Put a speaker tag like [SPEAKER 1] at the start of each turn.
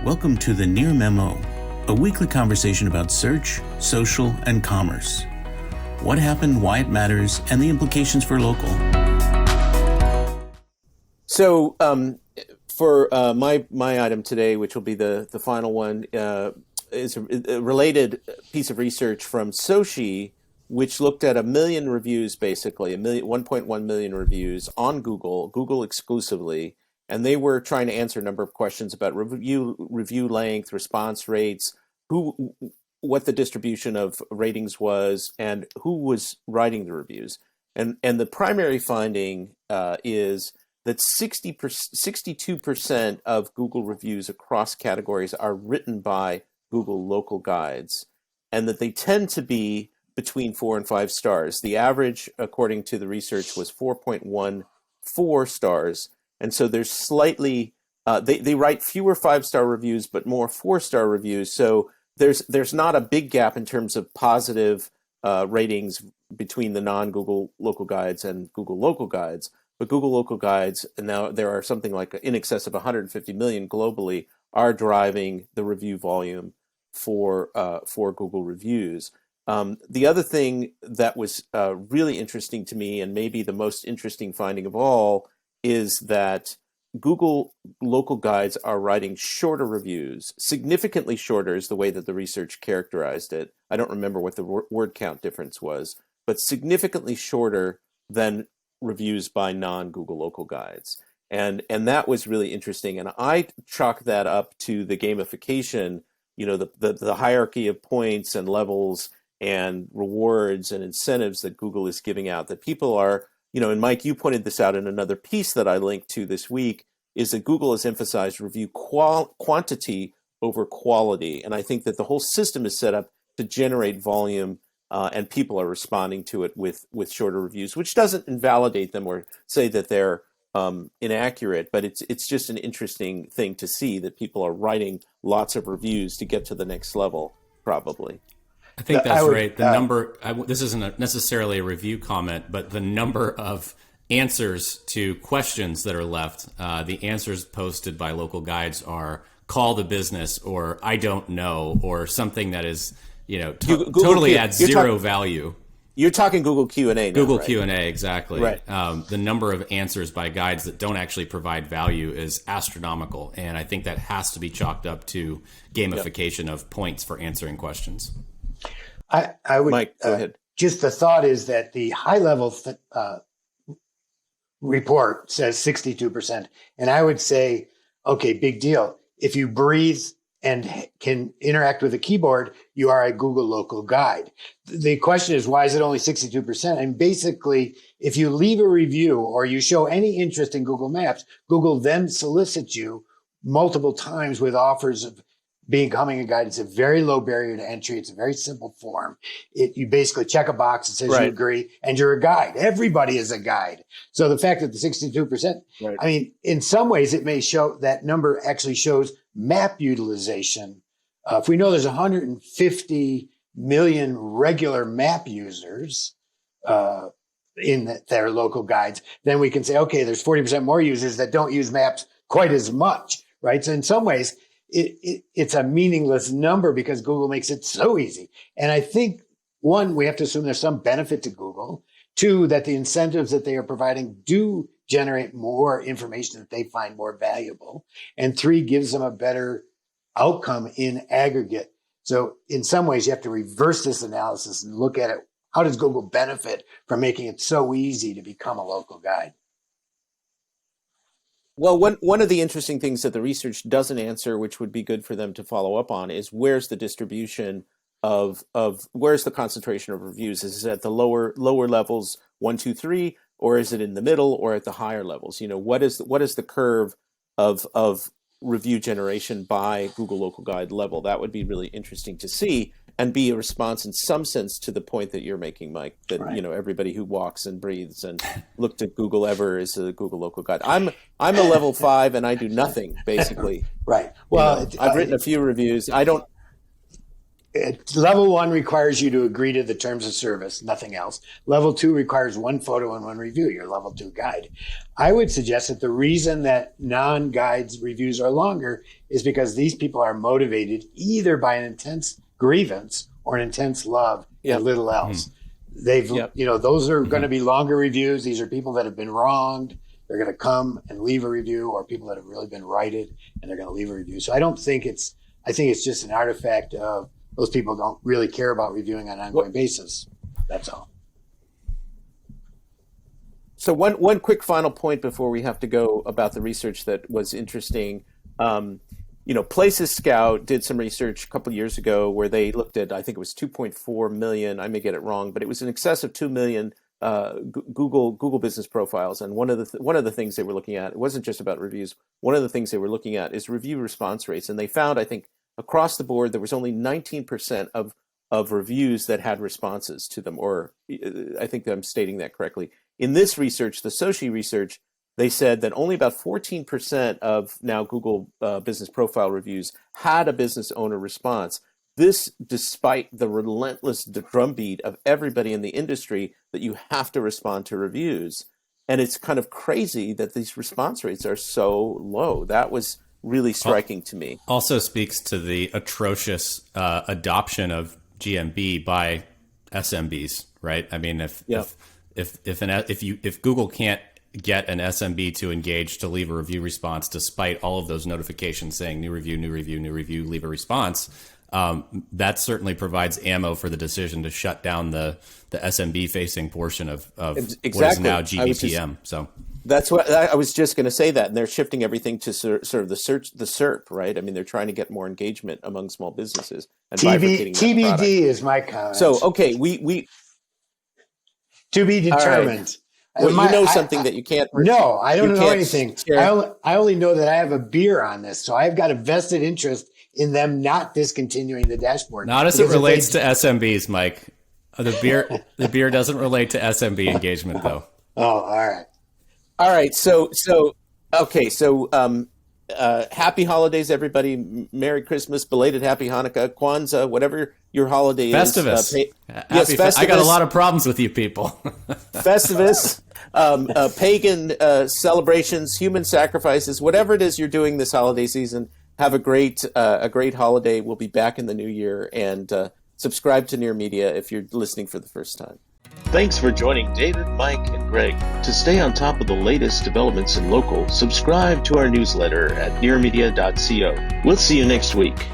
[SPEAKER 1] Welcome to the Near Memo, a weekly conversation about search, social, and commerce. What happened, why it matters, and the implications for local.
[SPEAKER 2] So for my item today, which will be the final one, is a related piece of research from SOCI, which looked at 1 million reviews, basically 1.1 million reviews on Google exclusively, and they were trying to answer a number of questions about review length, response rates, what the distribution of ratings was, and who was writing the reviews. And the primary finding is that 62% of Google reviews across categories are written by Google local guides, and that they tend to be between 4 and 5 stars. The average, according to the research, was 4.14 stars. And so there's slightly, they write fewer 5-star reviews, but more 4-star reviews. So there's not a big gap in terms of positive ratings between the non-Google local guides and Google local guides. But Google local guides, and now there are something like in excess of 150 million globally, are driving the review volume for Google reviews. The other thing that was really interesting to me, and maybe the most interesting finding of all, is that Google local guides are writing shorter reviews, significantly shorter is the way that the research characterized it. I don't remember what the word count difference was, but significantly shorter than reviews by non-Google local guides. And that was really interesting. And I chalk that up to the gamification, the hierarchy of points and levels and rewards and incentives that Google is giving out, that people are, and Mike, you pointed this out in another piece that I linked to this week, is that Google has emphasized review quantity over quality. And I think that the whole system is set up to generate volume, and people are responding to it with shorter reviews, which doesn't invalidate them or say that they're inaccurate, but it's just an interesting thing to see that people are writing lots of reviews to get to the next level, probably.
[SPEAKER 3] I think that's right. The number, this isn't necessarily a review comment, but the number of answers to questions that are left, the answers posted by local guides are call the business or I don't know, or something that is, totally adds zero value.
[SPEAKER 2] You're talking Google Q&A now,
[SPEAKER 3] Google
[SPEAKER 2] right?
[SPEAKER 3] Q&A, exactly.
[SPEAKER 2] Right.
[SPEAKER 3] The number of answers by guides that don't actually provide value is astronomical. And I think that has to be chalked up to gamification of points for answering questions.
[SPEAKER 4] I would,
[SPEAKER 2] Mike, go ahead.
[SPEAKER 4] Just the thought is that the high-level report says 62%. And I would say, okay, big deal. If you breathe and can interact with a keyboard, you are a Google local guide. The question is, why is it only 62%? And basically, if you leave a review or you show any interest in Google Maps, Google then solicits you multiple times with offers of becoming a guide. It's a very low barrier to entry. It's a very simple form. You basically check a box that says you agree and you're a guide. Everybody is a guide. So the fact that the 62%, I mean, in some ways it may show that number actually shows map utilization. If we know there's 150 million regular map users in their local guides, then we can say, okay, there's 40% more users that don't use maps quite as much, right? So in some ways, it's a meaningless number because Google makes it so easy. And I think, one, we have to assume there's some benefit to Google. Two, that the incentives that they are providing do generate more information that they find more valuable. And three, gives them a better outcome in aggregate. So in some ways, you have to reverse this analysis and look at it. How does Google benefit from making it so easy to become a local guide?
[SPEAKER 2] Well, one of the interesting things that the research doesn't answer, which would be good for them to follow up on, is where's the distribution of where's the concentration of reviews? Is it at the lower levels, 1, 2, 3, or is it in the middle, or at the higher levels? What is the curve of review generation by Google local guide level? That would be really interesting to see and be a response in some sense to the point that you're making, Mike, that everybody who walks and breathes and looked at Google ever is a Google local guide. I'm a level 5 and I do nothing basically.
[SPEAKER 4] Right. Well,
[SPEAKER 2] I've written a few reviews. I don't.
[SPEAKER 4] Level 1 requires you to agree to the terms of service, nothing else. Level 2 requires 1 photo and 1 review, your level 2 guide. I would suggest that the reason that non-guides reviews are longer is because these people are motivated either by an intense grievance or an intense love and little else. They've, those are going to be longer reviews. These are people that have been wronged. They're going to come and leave a review, or people that have really been righted and they're going to leave a review. So I think it's just an artifact of those people don't really care about reviewing on an ongoing basis. That's all.
[SPEAKER 2] So one quick final point before we have to go about the research that was interesting. Places Scout did some research a couple of years ago where they looked at, I think it was 2.4 million. I may get it wrong, but it was in excess of 2 million Google business profiles. And one of the things they were looking at, it wasn't just about reviews. One of the things they were looking at is review response rates, and they found, I think, across the board, there was only 19% of reviews that had responses to them, or I think that I'm stating that correctly. In this research, the SOCI research, they said that only about 14% of now Google business profile reviews had a business owner response. This, despite the relentless drumbeat of everybody in the industry that you have to respond to reviews. And it's kind of crazy that these response rates are so low. That was really striking to me. Also
[SPEAKER 3] speaks to the atrocious adoption of GMB by SMBs, right? I mean, if Google can't get an SMB to engage to leave a review response, despite all of those notifications saying new review, leave a response, that certainly provides ammo for the decision to shut down the SMB facing portion of what is now GBTM. So that's what I was just going to say, that, and they're shifting everything to sort of the SERP, right? I mean, they're trying to get more engagement among small businesses. And
[SPEAKER 4] TBD is my comment.
[SPEAKER 2] So, okay, we
[SPEAKER 4] to be determined.
[SPEAKER 2] Right. Well, something that you can't.
[SPEAKER 4] No, I don't know anything. I only know that I have a beer on this, so I've got a vested interest in them not discontinuing the dashboard.
[SPEAKER 3] Not as it relates to SMBs, Mike. The beer doesn't relate to SMB engagement, though.
[SPEAKER 4] Oh, all
[SPEAKER 2] right. So happy holidays, everybody. Merry Christmas, belated Happy Hanukkah, Kwanzaa, whatever your holiday
[SPEAKER 3] Festivus.
[SPEAKER 2] is.
[SPEAKER 3] Festivus. I got a lot of problems with you people.
[SPEAKER 2] Festivus, pagan celebrations, human sacrifices, whatever it is you're doing this holiday season. Have a great holiday. We'll be back in the new year, and subscribe to Near Media if you're listening for the first time.
[SPEAKER 5] Thanks for joining David, Mike, and Greg. To stay on top of the latest developments in local, subscribe to our newsletter at nearmedia.co. We'll see you next week.